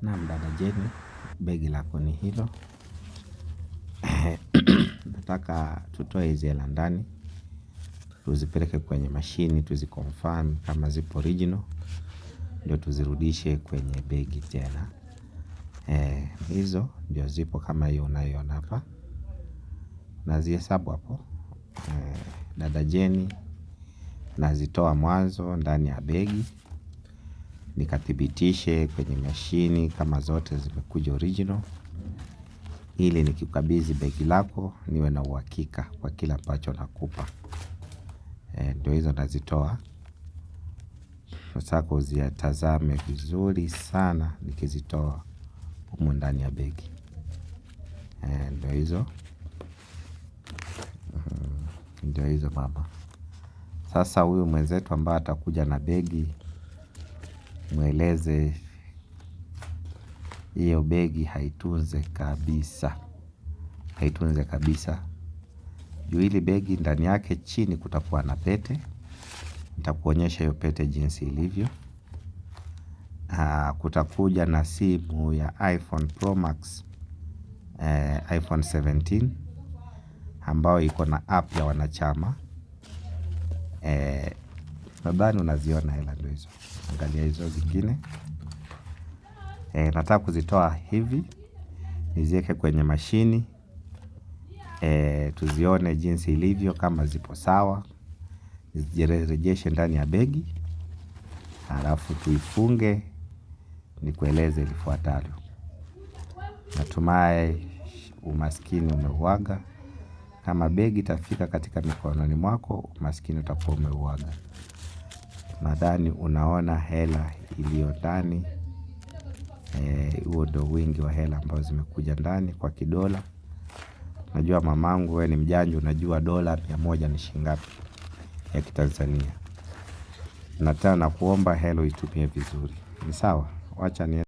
Naam dada Jeni, begi lako ni hilo. Nataka tutoe hizi hela ndani. Tuzipeleke kwenye mashini, tuziconfirm kama zipo original. Ndio tuzirudishe kwenye begi tena. Hizo ndio zipo kama hiyo unayoiona hapa. Nazihesabu hapo. Dada Jeni, nazitoa mwanzo ndani ya begi. Nikathibitishe kwenye mashini kama zote zimekuja original. Ili nikikukabidhi begi lako niwe na uhakika kwa kila ambacho nakupa. Ndio hizo nazitoa. Nataka uzitazame vizuri sana nikizitoa humu ndani ya begi. Ndio hizo. Ndio hizo mama. Sasa huyu mwenzetu ambaye atakuja na begi, mweleze hiyo begi haitunze kabisa. Haitunze kabisa. Juu hili begi ndani yake chini kutakuwa na pete. Nitakuonyesha hiyo pete jinsi ilivyo. Kutakuja na simu ya iPhone Pro Max, iPhone 17 ambao iko na app ya wanachama. Nadhani unaziona hela ndio hizo. Angalia hizo zingine. Nataka kuzitoa hivi. Nizieke kwenye mashini. Tuzione jinsi ilivyo kama zipo sawa. Nizirejeshe ndani ya begi. Halafu tuifunge. Nikueleze lifuatalo. Natumai umaskini umeuaga. Kama begi itafika katika mikononi mwako, umaskini utakuwa umeuaga. Nadhani unaona hela iliyo ndani. Huo ndio wingi wa hela ambazo zimekuja ndani kwa kidola. Najua mamangu wewe ni mjanja, unajua dola 100 ni shilingi ngapi ya kitanzania. Na tena nakuomba hela uitumie vizuri. Ni sawa? Wacha ni